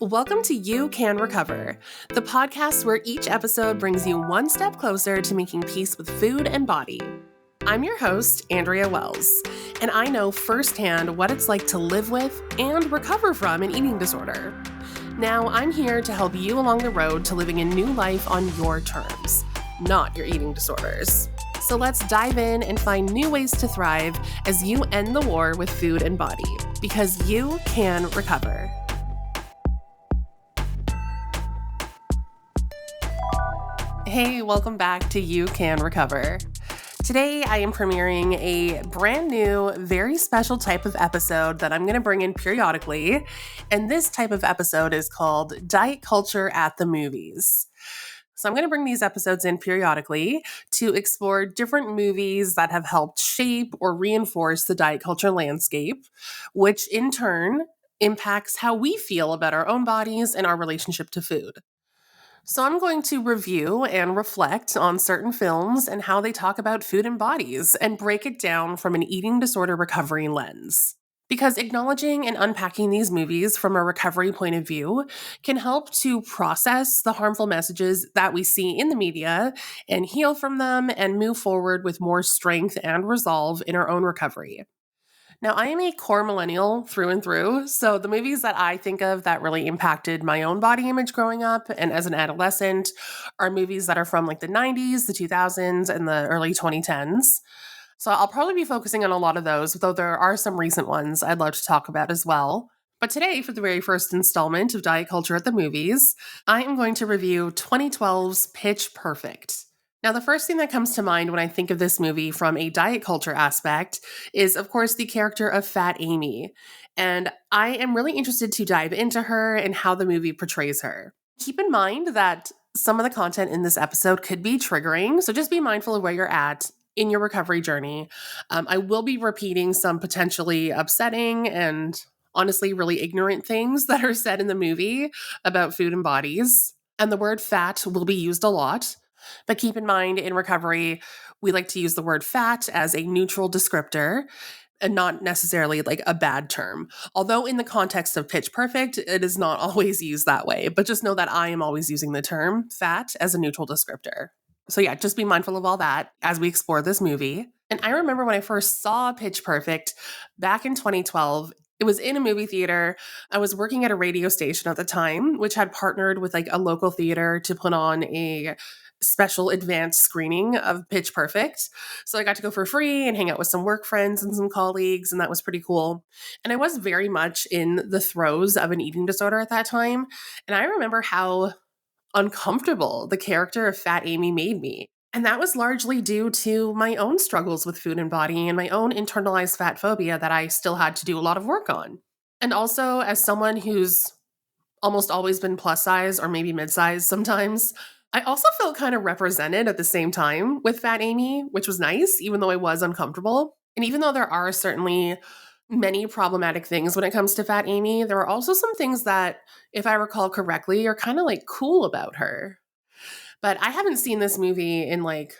Welcome to You Can Recover, the podcast where each episode brings you one step closer to making peace with food and body. I'm your host, Andrea Wells, and I know firsthand what it's like to live with and recover from an eating disorder. Now, I'm here to help you along the road to living a new life on your terms, not your eating disorders. So let's dive in and find new ways to thrive as you end the war with food and body, because you can recover. Hey, welcome back to You Can Recover. Today, I am premiering a brand new, very special type of episode that I'm going to bring in periodically. And this type of episode is called Diet Culture at the Movies. So I'm going to bring these episodes in periodically to explore different movies that have helped shape or reinforce the diet culture landscape, which in turn impacts how we feel about our own bodies and our relationship to food. So I'm going to review and reflect on certain films and how they talk about food and bodies and break it down from an eating disorder recovery lens. Because acknowledging and unpacking these movies from a recovery point of view can help to process the harmful messages that we see in the media and heal from them and move forward with more strength and resolve in our own recovery. Now, I am a core millennial through and through, so the movies that I think of that really impacted my own body image growing up and as an adolescent are movies that are from like the 90s, the 2000s, and the early 2010s. So I'll probably be focusing on a lot of those, though there are some recent ones I'd love to talk about as well. But today, for the very first installment of Diet Culture at the Movies, I am going to review 2012's Pitch Perfect. Now, the first thing that comes to mind when I think of this movie from a diet culture aspect is, of course, the character of Fat Amy. And I am really interested to dive into her and how the movie portrays her. Keep in mind that some of the content in this episode could be triggering, so just be mindful of where you're at in your recovery journey. I will be repeating some potentially upsetting and honestly really ignorant things that are said in the movie about food and bodies. And the word fat will be used a lot. But keep in mind, in recovery, we like to use the word fat as a neutral descriptor and not necessarily like a bad term. Although in the context of Pitch Perfect, it is not always used that way. But just know that I am always using the term fat as a neutral descriptor. So yeah, just be mindful of all that as we explore this movie. And I remember when I first saw Pitch Perfect back in 2012, it was in a movie theater. I was working at a radio station at the time, which had partnered with like a local theater to put on a special advanced screening of Pitch Perfect. So I got to go for free and hang out with some work friends and some colleagues, and that was pretty cool. And I was very much in the throes of an eating disorder at that time. And I remember how uncomfortable the character of Fat Amy made me. And that was largely due to my own struggles with food and body and my own internalized fat phobia that I still had to do a lot of work on. And also, as someone who's almost always been plus size or maybe mid-size sometimes, I also felt kind of represented at the same time with Fat Amy, which was nice, even though I was uncomfortable. And even though there are certainly many problematic things when it comes to Fat Amy, there are also some things that, if I recall correctly, are kind of like cool about her. But I haven't seen this movie in like,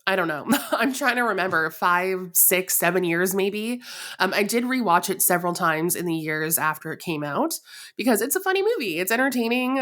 I don't know. I'm trying to remember 5, 6, 7 years maybe. I did rewatch it several times in the years after it came out because it's a funny movie. It's entertaining,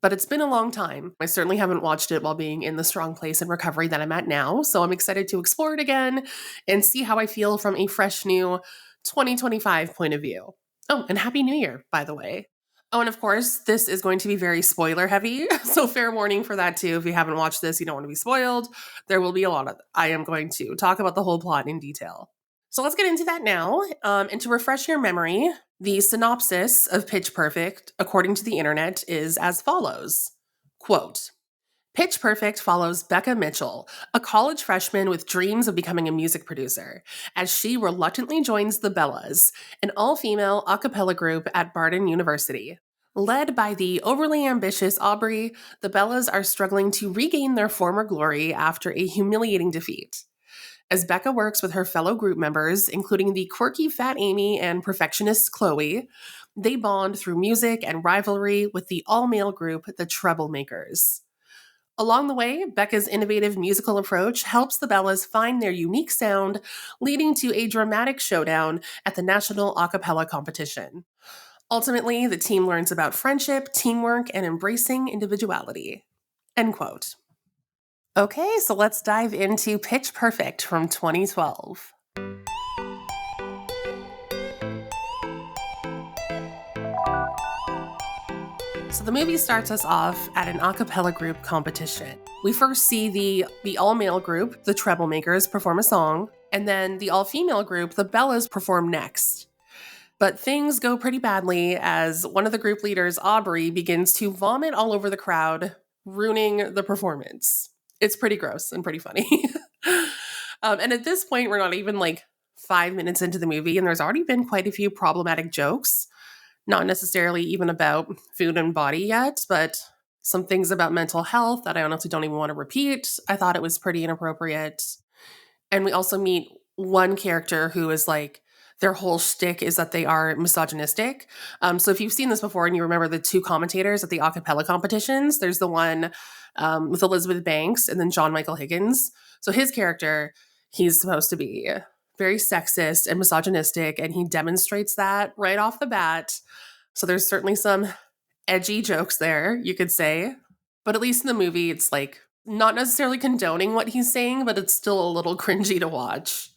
but it's been a long time. I certainly haven't watched it while being in the strong place in recovery that I'm at now. So I'm excited to explore it again and see how I feel from a fresh new 2025 point of view. Oh, and Happy New Year, by the way. Oh, and of course, this is going to be very spoiler heavy. So fair warning for that too. If you haven't watched this, you don't want to be spoiled. There will be a lot of, I am going to talk about the whole plot in detail. So let's get into that now. And to refresh your memory, the synopsis of Pitch Perfect, according to the internet, is as follows. Quote, Pitch Perfect follows Becca Mitchell, a college freshman with dreams of becoming a music producer, as she reluctantly joins the Bellas, an all-female a cappella group at Barden University. Led by the overly ambitious Aubrey, the Bellas are struggling to regain their former glory after a humiliating defeat. As Becca works with her fellow group members, including the quirky Fat Amy and perfectionist Chloe, they bond through music and rivalry with the all-male group, the Troublemakers. Along the way, Becca's innovative musical approach helps the Bellas find their unique sound, leading to a dramatic showdown at the National A Cappella Competition. Ultimately, the team learns about friendship, teamwork, and embracing individuality. End quote. Okay, so let's dive into Pitch Perfect from 2012. So the movie starts us off at an a cappella group competition. We first see the all-male group, the Treblemakers, perform a song, and then the all-female group, the Bellas, perform next. But things go pretty badly as one of the group leaders, Aubrey, begins to vomit all over the crowd, ruining the performance. It's pretty gross and pretty funny. And at this point, we're not even like 5 minutes into the movie, and there's already been quite a few problematic jokes. Not necessarily even about food and body yet, but some things about mental health that I honestly don't even want to repeat. I thought it was pretty inappropriate. And we also meet one character who is like, their whole shtick is that they are misogynistic. So if you've seen this before and you remember the two commentators at the a cappella competitions, there's the one with Elizabeth Banks and then John Michael Higgins. So his character, he's supposed to be very sexist and misogynistic, and he demonstrates that right off the bat. So there's certainly some edgy jokes there, you could say. But at least in the movie, it's like not necessarily condoning what he's saying, but it's still a little cringy to watch.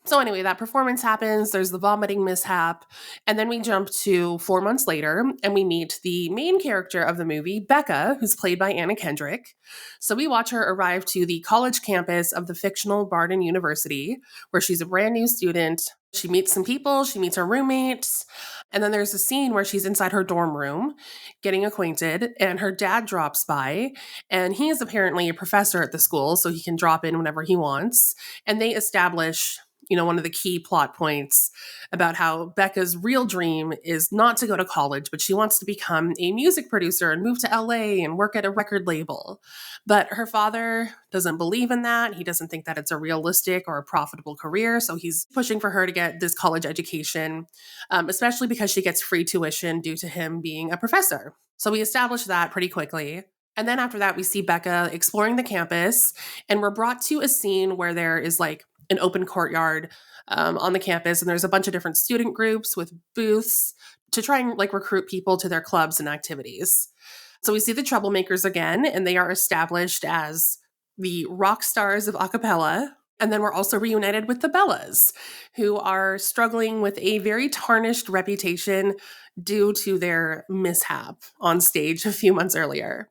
So anyway, that performance happens, there's the vomiting mishap, and then we jump to 4 months later, and we meet the main character of the movie, Becca, who's played by Anna Kendrick. So we watch her arrive to the college campus of the fictional Barden University, where she's a brand new student. She meets some people, she meets her roommates, and then there's a scene where she's inside her dorm room getting acquainted, and her dad drops by, and he is apparently a professor at the school, so he can drop in whenever he wants, and they establish one of the key plot points about how Becca's real dream is not to go to college, but she wants to become a music producer and move to LA and work at a record label. But her father doesn't believe in that. He doesn't think that it's a realistic or a profitable career. So he's pushing for her to get this college education, especially because she gets free tuition due to him being a professor. So we establish that pretty quickly. And then after that, we see Becca exploring the campus, and we're brought to a scene where there is like an open courtyard on the campus, and there's a bunch of different student groups with booths to try and like recruit people to their clubs and activities. So we see the Troublemakers again, and they are established as the rock stars of a cappella. And then we're also reunited with the Bellas, who are struggling with a very tarnished reputation due to their mishap on stage a few months earlier.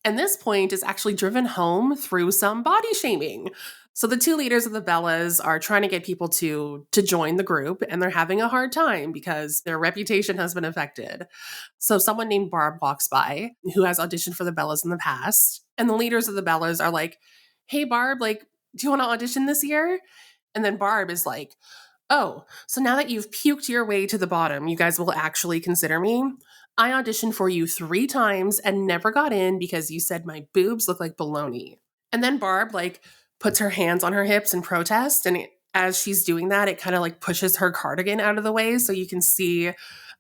And this point is actually driven home through some body shaming. So the two leaders of the Bellas are trying to get people to join the group, and they're having a hard time because their reputation has been affected. So someone named Barb walks by who has auditioned for the Bellas in the past, and the leaders of the Bellas are like, "Hey Barb, like, do you want to audition this year?" And then Barb is like, "Oh, so now that you've puked your way to the bottom, you guys will actually consider me? I auditioned for you 3 times and never got in because you said my boobs look like baloney." And then Barb like puts her hands on her hips in protest, and as she's doing that, it kind of like pushes her cardigan out of the way so you can see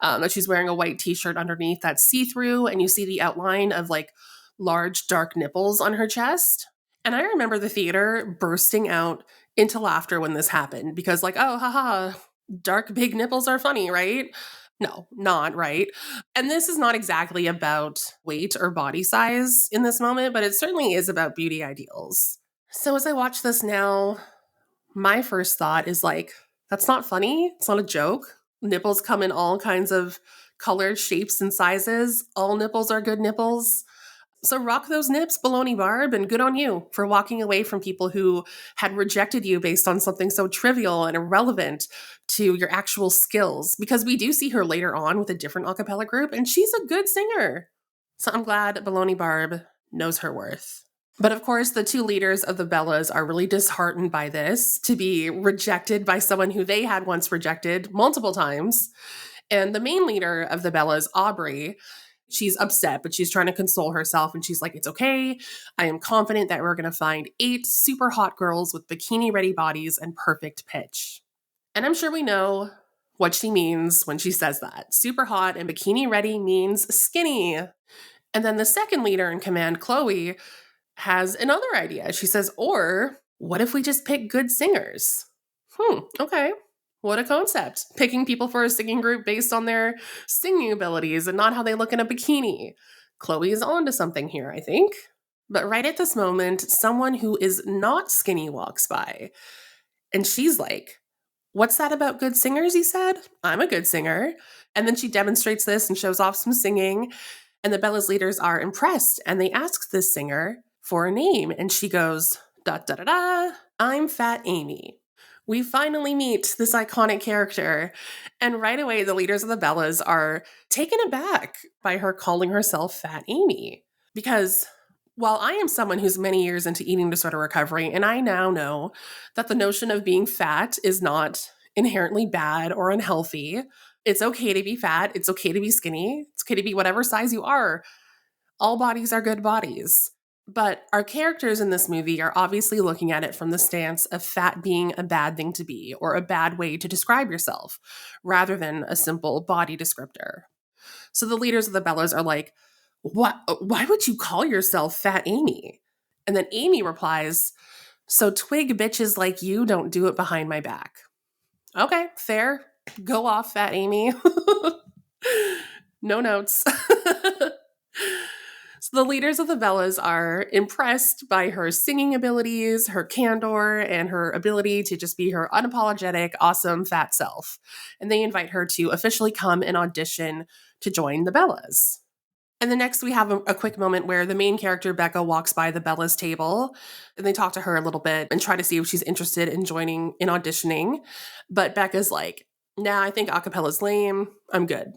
that she's wearing a white t-shirt underneath that's see-through, and you see the outline of like large dark nipples on her chest. And I remember the theater bursting out into laughter when this happened because like, oh, haha, dark big nipples are funny, right? No, not right. And this is not exactly about weight or body size in this moment, but it certainly is about beauty ideals. So as I watch this now, my first thought is like, that's not funny. It's not a joke. Nipples come in all kinds of colors, shapes, and sizes. All nipples are good nipples. So rock those nips, baloney Barb, and good on you for walking away from people who had rejected you based on something so trivial and irrelevant to your actual skills. Because we do see her later on with a different a cappella group, and she's a good singer. So I'm glad baloney Barb knows her worth. But of course, the two leaders of the Bellas are really disheartened by this, to be rejected by someone who they had once rejected multiple times. And the main leader of the Bellas, Aubrey, she's upset, but she's trying to console herself. And she's like, it's okay. I am confident that we're going to find 8 super hot girls with bikini-ready bodies and perfect pitch. And I'm sure we know what she means when she says that. Super hot and bikini-ready means skinny. And then the second leader in command, Chloe, has another idea. She says, or what if we just pick good singers? Okay. What a concept. Picking people for a singing group based on their singing abilities and not how they look in a bikini. Chloe is onto something here, I think. But right at this moment, someone who is not skinny walks by. And she's like, "What's that about good singers?" He said. "I'm a good singer." And then she demonstrates this and shows off some singing. And the Bella's leaders are impressed and they ask this singer for a name. And she goes, "Da da da da, I'm Fat Amy." We finally meet this iconic character. And right away, the leaders of the Bellas are taken aback by her calling herself Fat Amy. Because while I am someone who's many years into eating disorder recovery, and I now know that the notion of being fat is not inherently bad or unhealthy. It's okay to be fat. It's okay to be skinny. It's okay to be whatever size you are. All bodies are good bodies. But our characters in this movie are obviously looking at it from the stance of fat being a bad thing to be or a bad way to describe yourself, rather than a simple body descriptor. So the leaders of the Bellas are like, "What? Why would you call yourself Fat Amy?" And then Amy replies, "So twig bitches like you don't do it behind my back." Okay, fair. Go off, Fat Amy. No notes. So the leaders of the Bellas are impressed by her singing abilities, her candor, and her ability to just be her unapologetic, awesome, fat self. And they invite her to officially come and audition to join the Bellas. And then next, we have a quick moment where the main character, Becca, walks by the Bella's table and they talk to her a little bit and try to see if she's interested in joining in auditioning. But Becca's like, "Nah, I think acapella's lame. I'm good."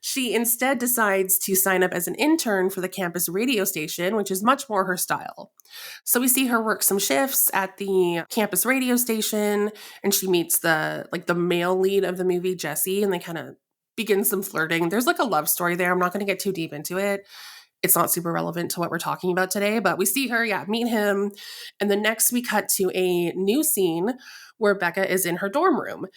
She instead decides to sign up as an intern for the campus radio station, which is much more her style. So we see her work some shifts at the campus radio station, and she meets the male lead of the movie, Jesse, and they kind of begin some flirting. There's like a love story there. I'm not going to get too deep into it. It's not super relevant to what we're talking about today, but we see her, meet him. And then next we cut to a new scene where Becca is in her dorm room.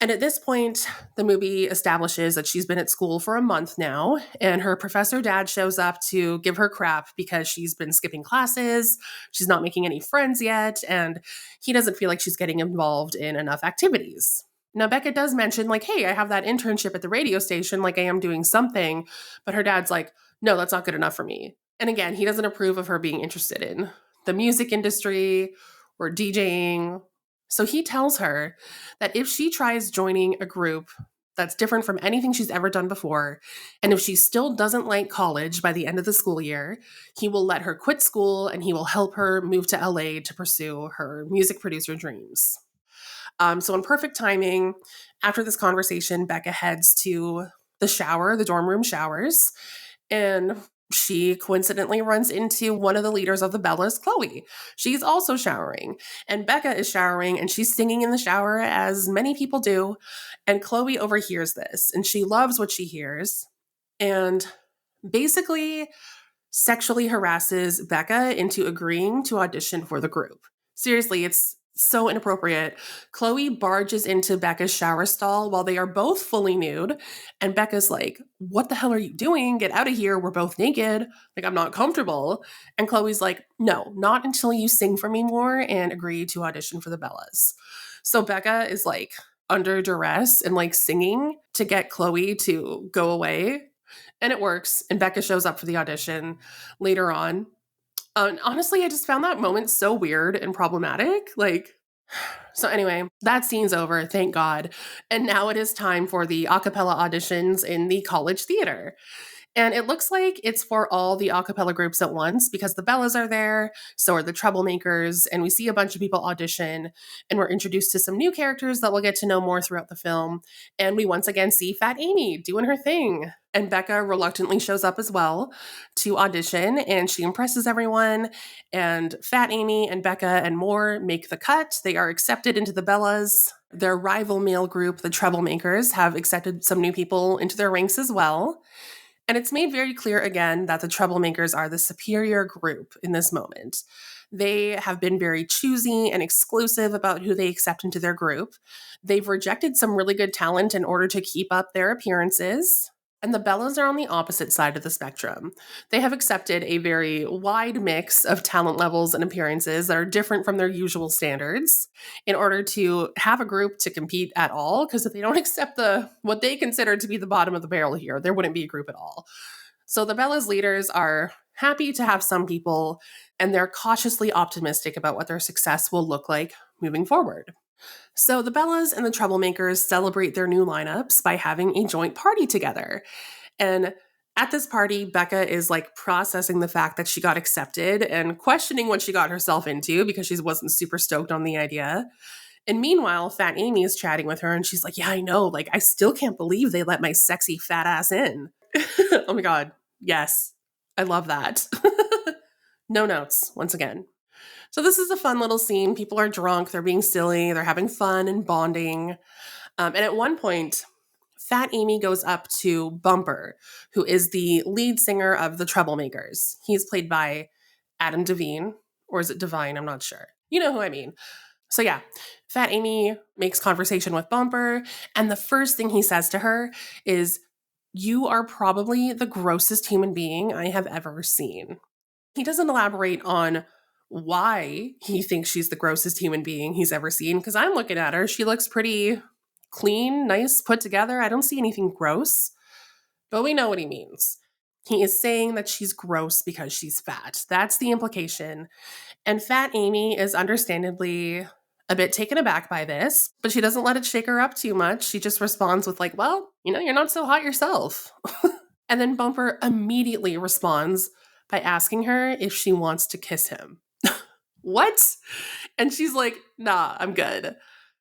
And at this point, the movie establishes that she's been at school for a month now, and her professor dad shows up to give her crap because she's been skipping classes, she's not making any friends yet, and he doesn't feel like she's getting involved in enough activities. Now, Becca does mention, like, "Hey, I have that internship at the radio station, like I am doing something," but her dad's like, "No, that's not good enough for me." And again, he doesn't approve of her being interested in the music industry or DJing. So he tells her that if she tries joining a group that's different from anything she's ever done before, and if she still doesn't like college by the end of the school year, he will let her quit school and he will help her move to LA to pursue her music producer dreams. So in perfect timing, after this conversation, Becca heads to the dorm room showers, and she coincidentally runs into one of the leaders of the Bellas, Chloe. She's also showering, and Becca is showering, and she's singing in the shower, as many people do. And Chloe overhears this, and she loves what she hears, and basically sexually harasses Becca into agreeing to audition for the group. Seriously, it's so inappropriate. Chloe barges into Becca's shower stall while they are both fully nude. And Becca's like, "What the hell are you doing? Get out of here. We're both naked. Like, I'm not comfortable." And Chloe's like, "No, not until you sing for me more and agree to audition for the Bellas." So Becca is like under duress and like singing to get Chloe to go away. And it works. And Becca shows up for the audition later on. And honestly, I just found that moment so weird and problematic. So anyway, that scene's over, thank God. And now it is time for the a cappella auditions in the college theater. And it looks like it's for all the a cappella groups at once because the Bellas are there, so are the Troublemakers, and we see a bunch of people audition, and we're introduced to some new characters that we'll get to know more throughout the film. And we once again see Fat Amy doing her thing. And Becca reluctantly shows up as well to audition, and she impresses everyone. And Fat Amy and Becca and more make the cut. They are accepted into the Bellas. Their rival male group, the Troublemakers, have accepted some new people into their ranks as well. And it's made very clear again that the Troublemakers are the superior group in this moment. They have been very choosy and exclusive about who they accept into their group. They've rejected some really good talent in order to keep up their appearances. And the Bellas are on the opposite side of the spectrum. They have accepted a very wide mix of talent levels and appearances that are different from their usual standards in order to have a group to compete at all. Because if they don't accept what they consider to be the bottom of the barrel here, there wouldn't be a group at all. So the Bellas leaders are happy to have some people, and they're cautiously optimistic about what their success will look like moving forward. So the Bellas and the Troublemakers celebrate their new lineups by having a joint party together. And at this party, Becca is like processing the fact that she got accepted and questioning what she got herself into because she wasn't super stoked on the idea. And meanwhile, Fat Amy is chatting with her and she's like, yeah, I know. Like, I still can't believe they let my sexy fat ass in. Oh my God. Yes. I love that. No notes, once again. So this is a fun little scene. People are drunk, they're being silly, they're having fun and bonding. And at one point, Fat Amy goes up to Bumper, who is the lead singer of the Troublemakers. He's played by Adam Devine, or is it Divine? I'm not sure. You know who I mean. So yeah, Fat Amy makes conversation with Bumper, and the first thing he says to her is, "You are probably the grossest human being I have ever seen." He doesn't elaborate on why he thinks she's the grossest human being he's ever seen, because I'm looking at her. She looks pretty clean, nice, put together. I don't see anything gross, but we know what he means. He is saying that she's gross because she's fat. That's the implication. And Fat Amy is understandably a bit taken aback by this, but she doesn't let it shake her up too much. She just responds with like, well, you're not so hot yourself. And then Bumper immediately responds by asking her if she wants to kiss him. What? And she's like, nah, I'm good.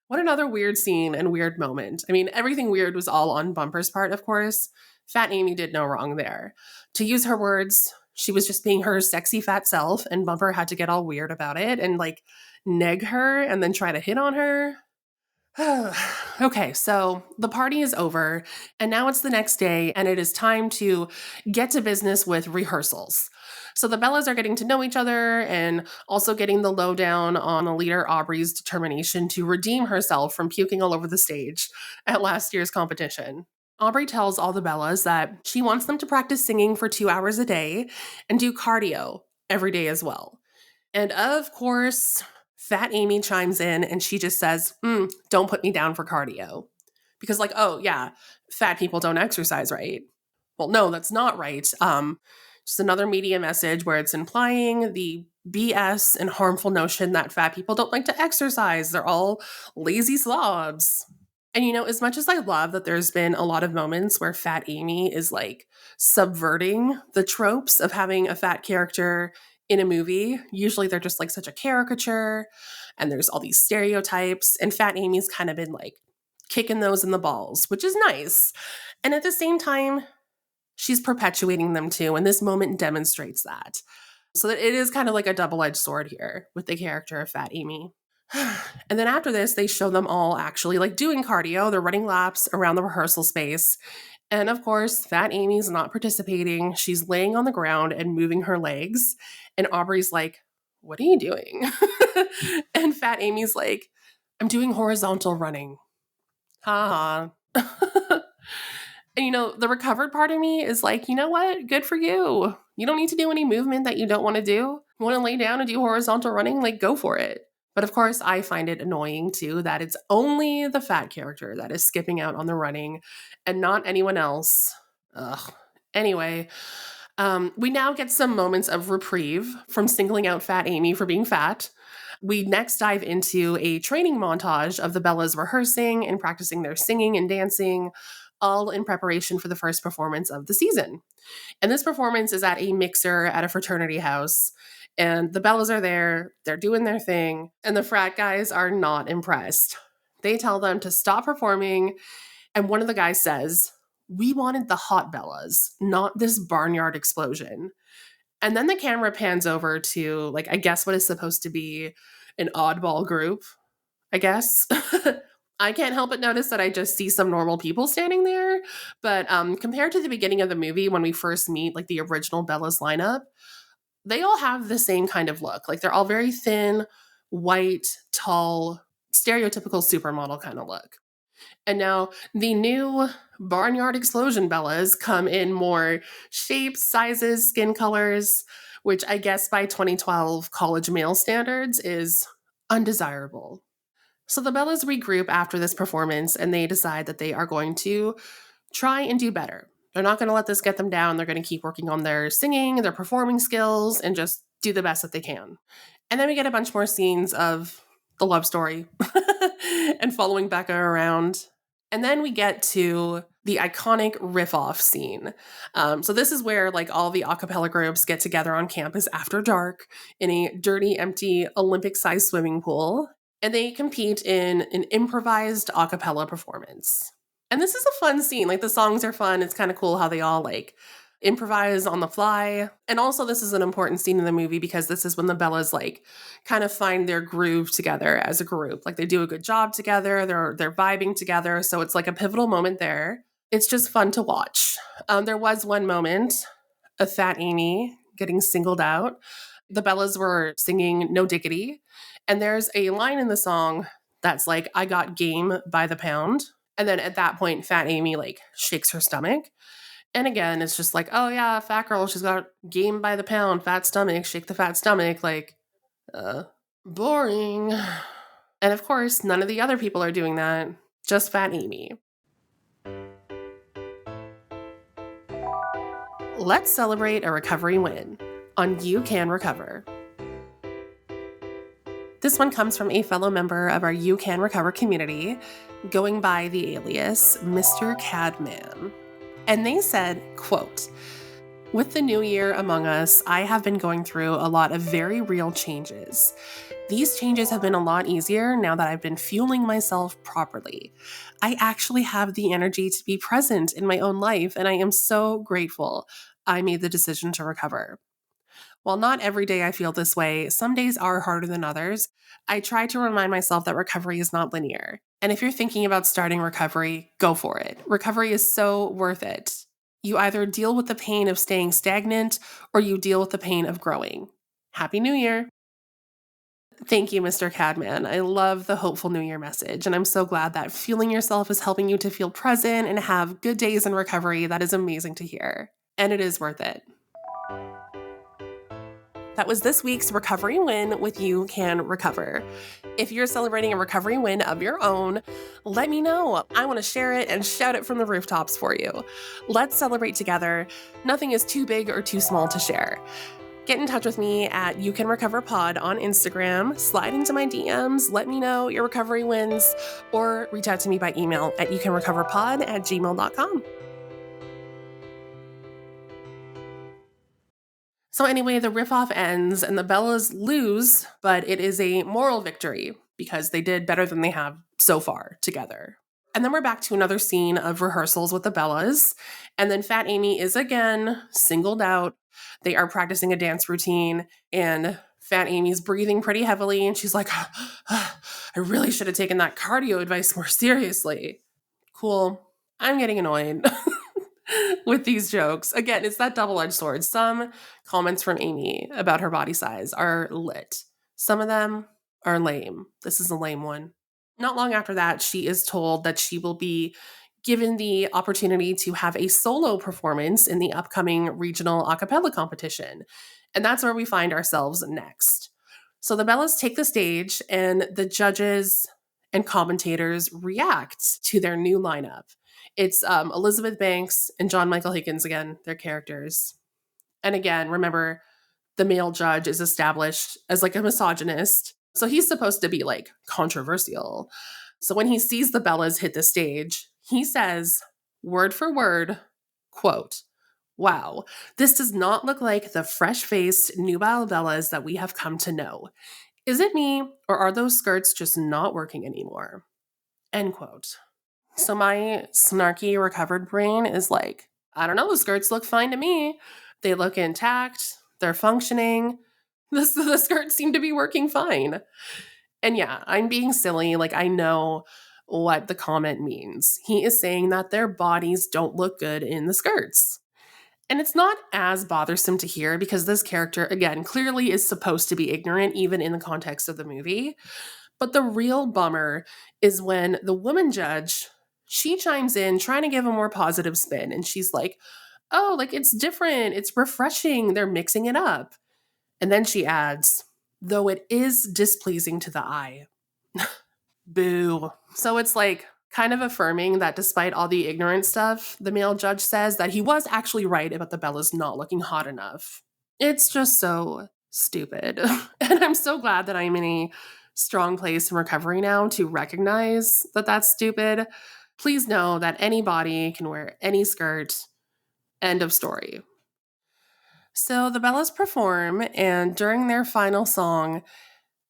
What another weird scene and weird moment. I mean, everything weird was all on Bumper's part, of course. Fat Amy did no wrong there. To use her words, she was just being her sexy fat self, and Bumper had to get all weird about it and like neg her and then try to hit on her. Okay, so the party is over, and now it's the next day, and it is time to get to business with rehearsals. So the Bellas are getting to know each other and also getting the lowdown on the leader Aubrey's determination to redeem herself from puking all over the stage at last year's competition. Aubrey tells all the Bellas that she wants them to practice singing for 2 hours a day and do cardio every day as well. And of course, Fat Amy chimes in and she just says, don't put me down for cardio. Because like, oh yeah, fat people don't exercise, right? Well, no, that's not right. Just another media message where it's implying the BS and harmful notion that fat people don't like to exercise. They're all lazy slobs. And as much as I love that there's been a lot of moments where Fat Amy is like subverting the tropes of having a fat character in a movie, usually they're just like such a caricature and there's all these stereotypes, and Fat Amy's kind of been like kicking those in the balls, which is nice. And at the same time, she's perpetuating them too, and this moment demonstrates that. So that it is kind of like a double-edged sword here with the character of Fat Amy. And then after this, they show them all actually like doing cardio. They're running laps around the rehearsal space. And of course, Fat Amy's not participating. She's laying on the ground and moving her legs. And Aubrey's like, what are you doing? And Fat Amy's like, I'm doing horizontal running. Ha ha. And the recovered part of me is like, you know what? Good for you. You don't need to do any movement that you don't want to do. You want to lay down and do horizontal running? Like, go for it. But of course, I find it annoying too that it's only the fat character that is skipping out on the running and not anyone else. Ugh. Anyway, we now get some moments of reprieve from singling out Fat Amy for being fat. We next dive into a training montage of the Bellas rehearsing and practicing their singing and dancing, all in preparation for the first performance of the season. And this performance is at a mixer at a fraternity house. And the Bellas are there, they're doing their thing, and the frat guys are not impressed. They tell them to stop performing, and one of the guys says, we wanted the hot Bellas, not this barnyard explosion. And then the camera pans over to, like, I guess what is supposed to be an oddball group, I guess. I can't help but notice that I just see some normal people standing there. But compared to the beginning of the movie when we first meet, like, the original Bellas lineup, they all have the same kind of look. Like, they're all very thin, white, tall, stereotypical supermodel kind of look. And now the new Barnyard Explosion Bellas come in more shapes, sizes, skin colors, which I guess by 2012 college male standards is undesirable. So the Bellas regroup after this performance and they decide that they are going to try and do better. They're not going to let this get them down. They're going to keep working on their singing, their performing skills, and just do the best that they can. And then we get a bunch more scenes of the love story and following Becca around. And then we get to the iconic riff off scene. So this is where like all the a cappella groups get together on campus after dark in a dirty, empty Olympic-sized swimming pool, and they compete in an improvised a cappella performance. And this is a fun scene. Like the songs are fun. It's kind of cool how they all like improvise on the fly. And also this is an important scene in the movie because this is when the Bellas like kind of find their groove together as a group. Like they do a good job together. They're vibing together. So it's like a pivotal moment there. It's just fun to watch. There was one moment of Fat Amy getting singled out. The Bellas were singing No Diggity. And there's a line in the song that's like, I got game by the pound. And then at that point, Fat Amy like shakes her stomach. And again, it's just like, oh yeah, fat girl, she's got game by the pound, fat stomach, shake the fat stomach, like, boring. And of course, none of the other people are doing that, just Fat Amy. Let's celebrate a recovery win on You Can Recover. This one comes from a fellow member of our You Can Recover community, going by the alias Mr. Cadman. And they said, quote, with the new year among us, I have been going through a lot of very real changes. These changes have been a lot easier now that I've been fueling myself properly. I actually have the energy to be present in my own life, and I am so grateful I made the decision to recover. While not every day I feel this way, some days are harder than others. I try to remind myself that recovery is not linear. And if you're thinking about starting recovery, go for it. Recovery is so worth it. You either deal with the pain of staying stagnant or you deal with the pain of growing. Happy New Year! Thank you, Mr. Cadman. I love the hopeful New Year message, and I'm so glad that fueling yourself is helping you to feel present and have good days in recovery. That is amazing to hear. And it is worth it. That was this week's recovery win with You Can Recover. If you're celebrating a recovery win of your own, let me know. I want to share it and shout it from the rooftops for you. Let's celebrate together. Nothing is too big or too small to share. Get in touch with me at You Can Recover Pod on Instagram. Slide into my DMs. Let me know your recovery wins, or reach out to me by email at youcanrecoverpod@gmail.com. So anyway, the riff-off ends and the Bellas lose, but it is a moral victory because they did better than they have so far together. And then we're back to another scene of rehearsals with the Bellas. And then Fat Amy is again singled out. They are practicing a dance routine and Fat Amy's breathing pretty heavily. And she's like, I really should have taken that cardio advice more seriously. Cool. I'm getting annoyed with these jokes. Again, it's that double-edged sword. Some comments from Amy about her body size are lit. Some of them are lame. This is a lame one. Not long after that, she is told that she will be given the opportunity to have a solo performance in the upcoming regional a cappella competition. And that's where we find ourselves next. So the Bellas take the stage and the judges and commentators react to their new lineup. It's Elizabeth Banks and John Michael Higgins again, their characters. And again, remember, the male judge is established as like a misogynist. So he's supposed to be like controversial. So when he sees the Bellas hit the stage, he says, word for word, quote, wow, this does not look like the fresh-faced nubile Bellas that we have come to know. Is it me, or are those skirts just not working anymore? End quote. So my snarky recovered brain is like, I don't know, the skirts look fine to me. They look intact. They're functioning. The skirts seem to be working fine. And yeah, I'm being silly. Like, I know what the comment means. He is saying that their bodies don't look good in the skirts. And it's not as bothersome to hear because this character, again, clearly is supposed to be ignorant, even in the context of the movie. But the real bummer is when the woman judge, she chimes in trying to give a more positive spin. And she's like, oh, like it's different. It's refreshing. They're mixing it up. And then she adds, though it is displeasing to the eye. Boo. So it's like kind of affirming that despite all the ignorant stuff, the male judge says that he was actually right about the Bellas not looking hot enough. It's just so stupid. And I'm so glad that I'm in a strong place in recovery now to recognize that that's stupid. Please know that anybody can wear any skirt. End of story. So the Bellas perform, and during their final song,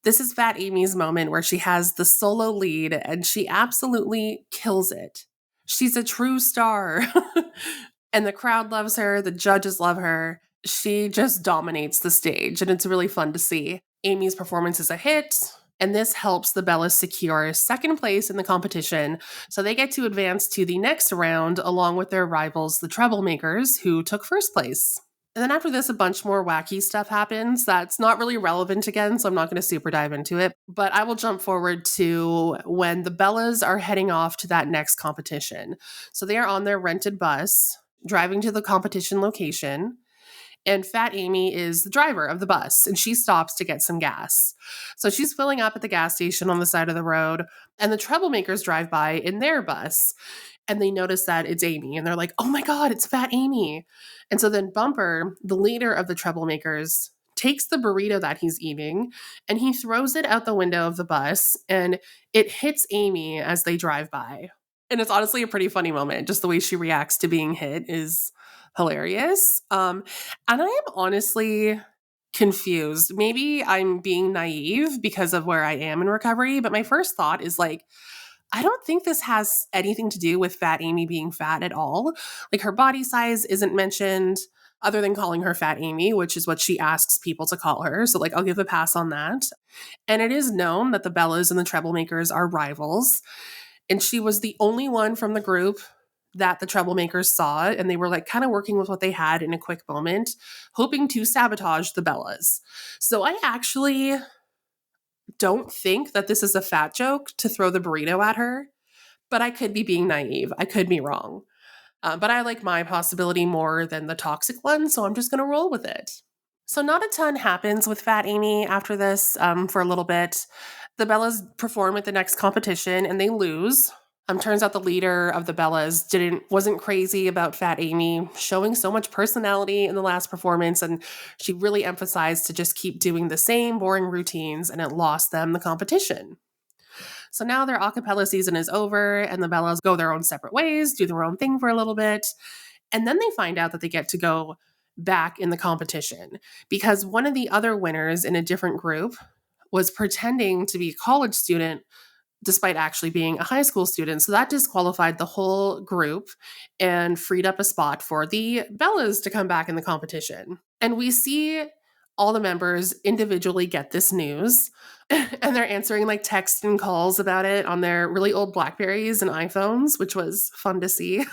this is Fat Amy's moment where she has the solo lead and she absolutely kills it. She's a true star. And the crowd loves her, the judges love her. She just dominates the stage, and it's really fun to see. Amy's performance is a hit, and this helps the Bellas secure second place in the competition, so they get to advance to the next round along with their rivals, the Troublemakers, who took first place. And then after this, a bunch more wacky stuff happens that's not really relevant again, so I'm not going to super dive into it. But I will jump forward to when the Bellas are heading off to that next competition. So they are on their rented bus, driving to the competition location. And Fat Amy is the driver of the bus, and she stops to get some gas. So she's filling up at the gas station on the side of the road, and the Troublemakers drive by in their bus. And they notice that it's Amy, and they're like, oh my God, it's Fat Amy. And so then Bumper, the leader of the Troublemakers, takes the burrito that he's eating and he throws it out the window of the bus, and it hits Amy as they drive by. And it's honestly a pretty funny moment. Just the way she reacts to being hit is hilarious. And I am honestly confused. Maybe I'm being naive because of where I am in recovery, but my first thought is like, I don't think this has anything to do with Fat Amy being fat at all. Like her body size isn't mentioned other than calling her Fat Amy, which is what she asks people to call her. So like I'll give a pass on that. And it is known that the Bellas and the Troublemakers are rivals. And she was the only one from the group that the Troublemakers saw, and they were like kind of working with what they had in a quick moment, hoping to sabotage the Bellas. So I actually don't think that this is a fat joke to throw the burrito at her, but I could be being naive. I could be wrong. But I like my possibility more than the toxic one, so I'm just going to roll with it. So not a ton happens with Fat Amy after this for a little bit. The Bellas perform at the next competition and they lose. Turns out the leader of the Bellas wasn't crazy about Fat Amy showing so much personality in the last performance, and she really emphasized to just keep doing the same boring routines, and it lost them the competition. So now their a cappella season is over, and the Bellas go their own separate ways, do their own thing for a little bit, and then they find out that they get to go back in the competition because one of the other winners in a different group was pretending to be a college student despite actually being a high school student. So that disqualified the whole group and freed up a spot for the Bellas to come back in the competition. And we see all the members individually get this news, and they're answering like texts and calls about it on their really old Blackberries and iPhones, which was fun to see.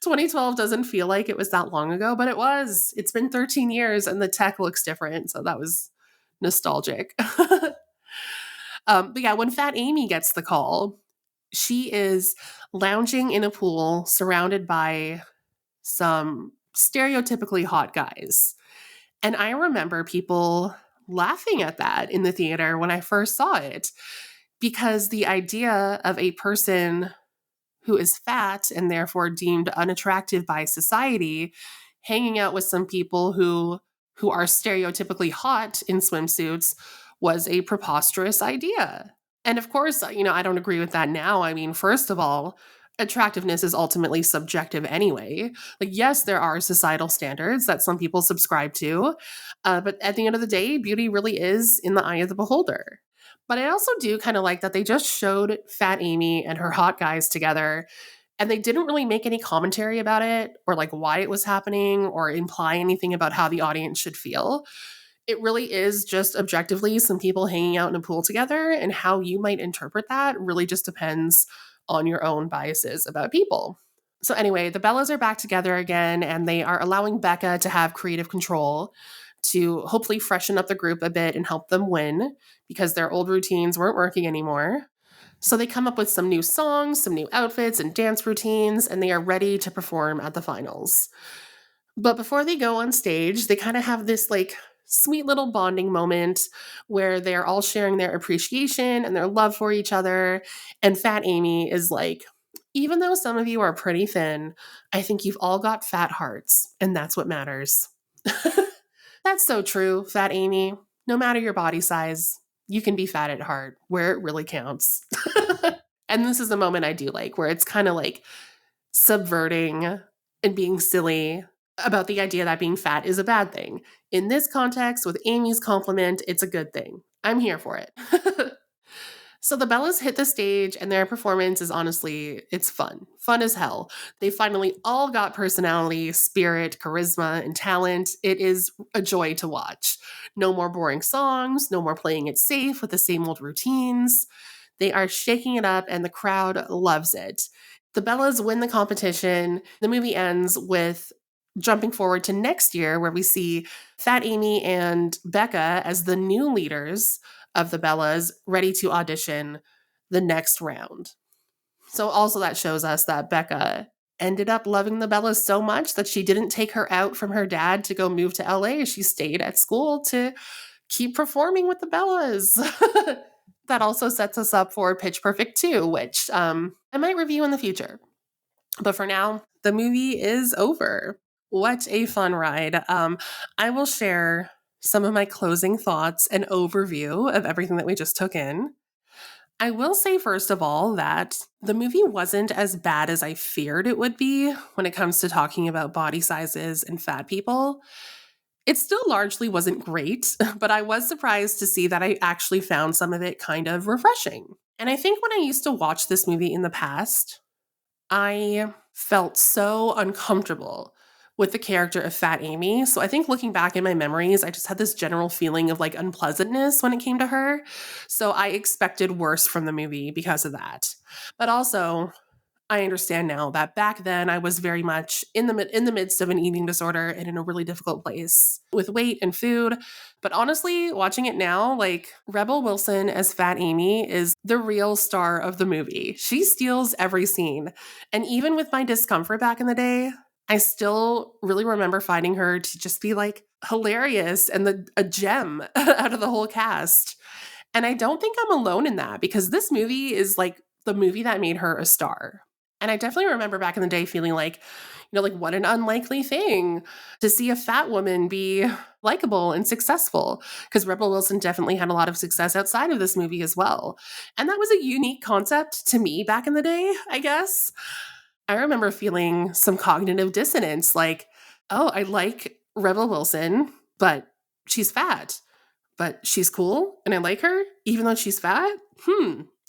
2012 doesn't feel like it was that long ago, but it was. It's been 13 years and the tech looks different. So that was nostalgic. But yeah, when Fat Amy gets the call, she is lounging in a pool surrounded by some stereotypically hot guys. And I remember people laughing at that in the theater when I first saw it, because the idea of a person who is fat and therefore deemed unattractive by society hanging out with some people who are stereotypically hot in swimsuits was a preposterous idea. And of course, I don't agree with that now. I mean, first of all, attractiveness is ultimately subjective anyway. Like, yes, there are societal standards that some people subscribe to, but at the end of the day, beauty really is in the eye of the beholder. But I also do kind of like that they just showed Fat Amy and her hot guys together, and they didn't really make any commentary about it or like why it was happening or imply anything about how the audience should feel. It really is just objectively some people hanging out in a pool together, and how you might interpret that really just depends on your own biases about people. So anyway, the Bellas are back together again, and they are allowing Becca to have creative control. to hopefully freshen up the group a bit and help them win because their old routines weren't working anymore. So they come up with some new songs, some new outfits, and dance routines, and they are ready to perform at the finals. But before they go on stage, they kind of have this like sweet little bonding moment where they're all sharing their appreciation and their love for each other. And Fat Amy is like, even though some of you are pretty thin, I think you've all got fat hearts, and that's what matters. That's so true, Fat Amy. No matter your body size, you can be fat at heart where it really counts. And this is a moment I do like, where it's kind of like subverting and being silly about the idea that being fat is a bad thing. In this context, with Amy's compliment, it's a good thing. I'm here for it. So the Bellas hit the stage and their performance is honestly, it's fun. Fun as hell. They finally all got personality, spirit, charisma, and talent. It is a joy to watch. No more boring songs, no more playing it safe with the same old routines. They are shaking it up and the crowd loves it. The Bellas win the competition. The movie ends with jumping forward to next year where we see Fat Amy and Becca as the new leaders of the Bellas ready to audition the next round. So also that shows us that Becca ended up loving the Bellas so much that she didn't take her out from her dad to go move to LA. She stayed at school to keep performing with the Bellas. That also sets us up for Pitch Perfect 2, which I might review in the future. But for now, the movie is over. What a fun ride. I will share some of my closing thoughts and overview of everything that we just took in. I will say, first of all, that the movie wasn't as bad as I feared it would be when it comes to talking about body sizes and fat people. It still largely wasn't great, but I was surprised to see that I actually found some of it kind of refreshing. And I think when I used to watch this movie in the past, I felt so uncomfortable with the character of Fat Amy. So I think looking back in my memories, I just had this general feeling of like unpleasantness when it came to her. So I expected worse from the movie because of that. But also, I understand now that back then I was very much in the midst of an eating disorder and in a really difficult place with weight and food. But honestly, watching it now, like Rebel Wilson as Fat Amy is the real star of the movie. She steals every scene. And even with my discomfort back in the day, I still really remember finding her to just be like hilarious and a gem out of the whole cast. And I don't think I'm alone in that because this movie is like the movie that made her a star. And I definitely remember back in the day feeling like, like what an unlikely thing to see a fat woman be likable and successful. Because Rebel Wilson definitely had a lot of success outside of this movie as well. And that was a unique concept to me back in the day, I guess. I remember feeling some cognitive dissonance like, oh, I like Rebel Wilson, but she's fat. But she's cool and I like her, even though she's fat?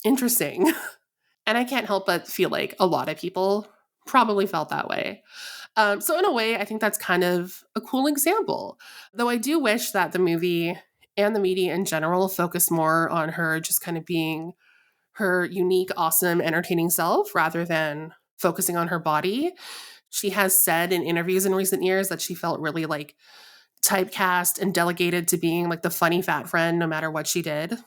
Interesting. And I can't help but feel like a lot of people probably felt that way. So in a way, I think that's kind of a cool example. Though I do wish that the movie and the media in general focus more on her just kind of being her unique, awesome, entertaining self rather than focusing on her body. She has said in interviews in recent years that she felt really like typecast and delegated to being like the funny fat friend no matter what she did.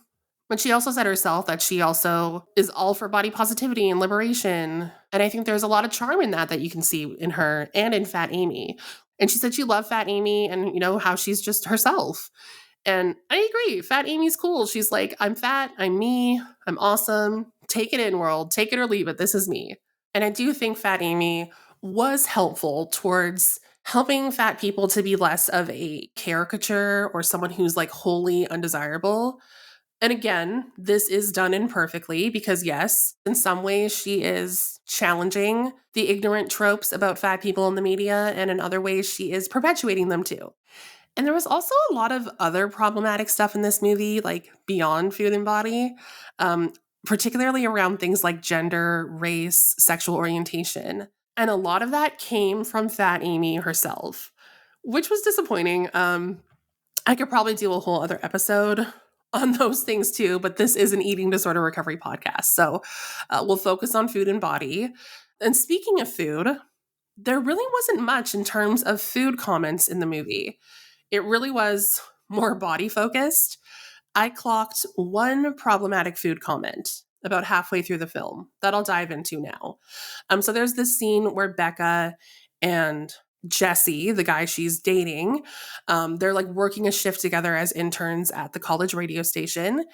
But she also said herself that she also is all for body positivity and liberation. And I think there's a lot of charm in that you can see in her and in Fat Amy. And she said she loved Fat Amy and, how she's just herself. And I agree. Fat Amy's cool. She's like, I'm fat. I'm me. I'm awesome. Take it in, world. Take it or leave it. This is me. And I do think Fat Amy was helpful towards helping fat people to be less of a caricature or someone who's like wholly undesirable. And again, this is done imperfectly because, yes, in some ways she is challenging the ignorant tropes about fat people in the media, and in other ways she is perpetuating them too. And there was also a lot of other problematic stuff in this movie, like beyond food and body, particularly around things like gender, race, sexual orientation. And a lot of that came from Fat Amy herself, which was disappointing. I could probably do a whole other episode on those things too, but this is an eating disorder recovery podcast. So we'll focus on food and body. And speaking of food, there really wasn't much in terms of food comments in the movie. It really was more body focused. I clocked one problematic food comment about halfway through the film that I'll dive into now. So there's this scene where Becca and Jesse, the guy she's dating, they're like working a shift together as interns at the college radio station.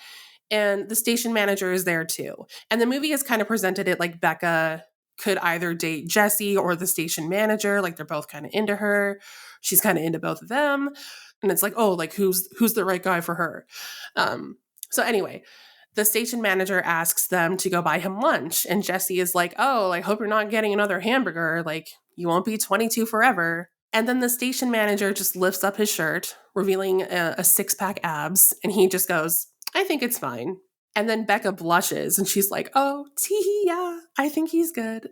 And the station manager is there too. And the movie has kind of presented it like Becca could either date Jesse or the station manager. Like they're both kind of into her. She's kind of into both of them. And it's like, oh, like who's the right guy for her? So anyway, the station manager asks them to go buy him lunch. And Jesse is like, oh, I hope you're not getting another hamburger. Like you won't be 22 forever. And then the station manager just lifts up his shirt, revealing a six-pack abs. And he just goes, I think it's fine. And then Becca blushes and she's like, oh, yeah, I think he's good.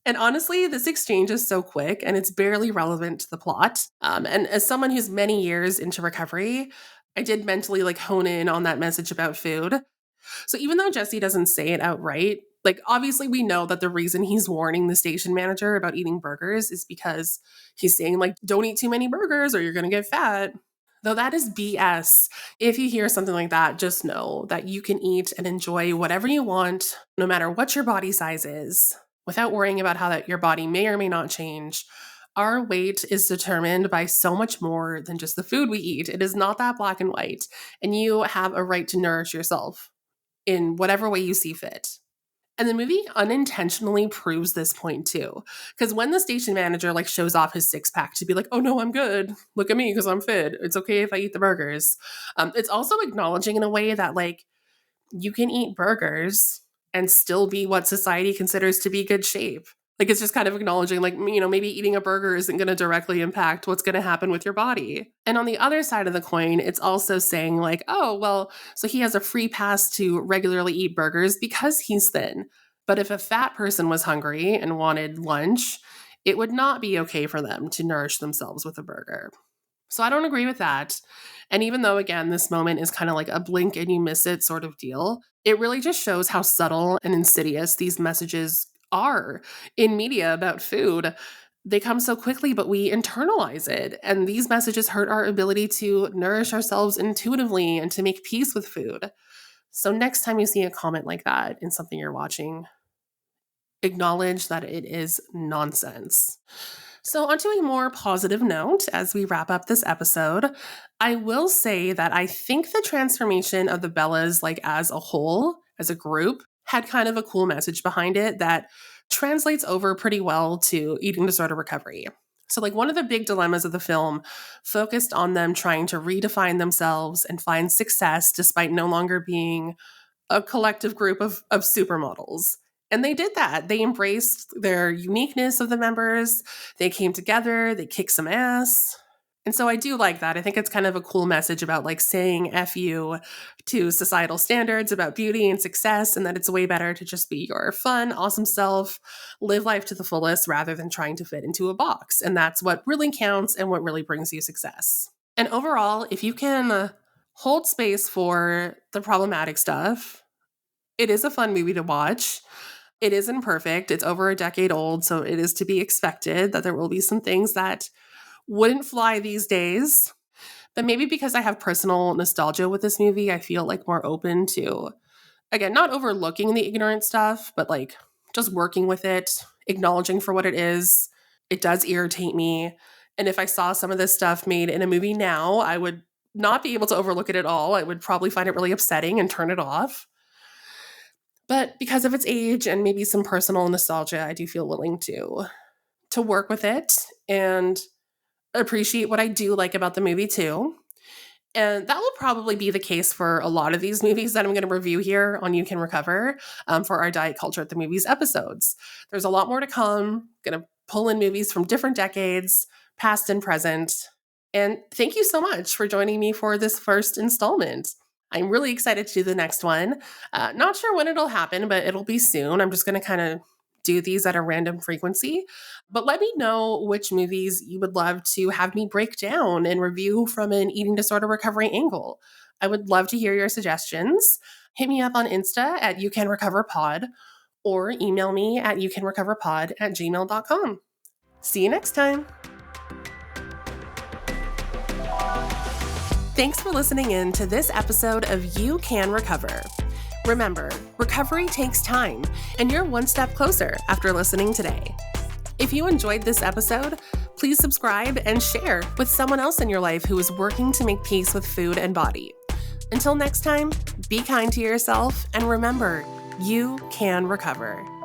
And honestly, this exchange is so quick and it's barely relevant to the plot. And as someone who's many years into recovery, I did mentally like hone in on that message about food. So even though Jesse doesn't say it outright, like obviously we know that the reason he's warning the station manager about eating burgers is because he's saying like, don't eat too many burgers or you're going to get fat. Though that is BS. If you hear something like that, just know that you can eat and enjoy whatever you want, no matter what your body size is, without worrying about how that your body may or may not change. Our weight is determined by so much more than just the food we eat. It is not that black and white, and you have a right to nourish yourself in whatever way you see fit. And the movie unintentionally proves this point too. Because when the station manager like shows off his six-pack to be like, oh no, I'm good. Look at me because I'm fit. It's okay if I eat the burgers. It's also acknowledging in a way that like you can eat burgers and still be what society considers to be good shape. Like it's just kind of acknowledging like, you know, maybe eating a burger isn't going to directly impact what's going to happen with your body. And on the other side of the coin, it's also saying like, oh, well, so he has a free pass to regularly eat burgers because he's thin. But if a fat person was hungry and wanted lunch, it would not be okay for them to nourish themselves with a burger. So I don't agree with that. And even though, again, this moment is kind of like a blink and you miss it sort of deal, it really just shows how subtle and insidious these messages are in media about food. They come so quickly, but we internalize it. And these messages hurt our ability to nourish ourselves intuitively and to make peace with food. So next time you see a comment like that in something you're watching, acknowledge that it is nonsense. So, onto a more positive note as we wrap up this episode, I will say that I think the transformation of the Bellas, like as a whole, as a group, had kind of a cool message behind it that translates over pretty well to eating disorder recovery. So, like, one of the big dilemmas of the film focused on them trying to redefine themselves and find success despite no longer being a collective group of supermodels. And they did that. They embraced their uniqueness of the members. They came together. They kicked some ass. And so I do like that. I think it's kind of a cool message about like saying F you to societal standards about beauty and success, and that it's way better to just be your fun, awesome self, live life to the fullest rather than trying to fit into a box. And that's what really counts and what really brings you success. And overall, if you can hold space for the problematic stuff, it is a fun movie to watch. It isn't perfect. It's over a decade old, so it is to be expected that there will be some things that wouldn't fly these days. But maybe because I have personal nostalgia with this movie, I feel like more open to, again, not overlooking the ignorant stuff, but like just working with it, acknowledging for what it is. It does irritate me. And if I saw some of this stuff made in a movie now, I would not be able to overlook it at all. I would probably find it really upsetting and turn it off. But because of its age and maybe some personal nostalgia, I do feel willing to work with it and appreciate what I do like about the movie too. And that will probably be the case for a lot of these movies that I'm going to review here on You Can Recover for our Diet Culture at the Movies episodes. There's a lot more to come. Going to pull in movies from different decades, past and present. And thank you so much for joining me for this first installment. I'm really excited to do the next one. Not sure when it'll happen, but it'll be soon. I'm just going to kind of do these at a random frequency. But let me know which movies you would love to have me break down and review from an eating disorder recovery angle. I would love to hear your suggestions. Hit me up on Insta at YouCanRecoverPod or email me at youcanrecoverpod@gmail.com. See you next time. Thanks for listening in to this episode of You Can Recover. Remember, recovery takes time, and you're one step closer after listening today. If you enjoyed this episode, please subscribe and share with someone else in your life who is working to make peace with food and body. Until next time, be kind to yourself and remember, you can recover.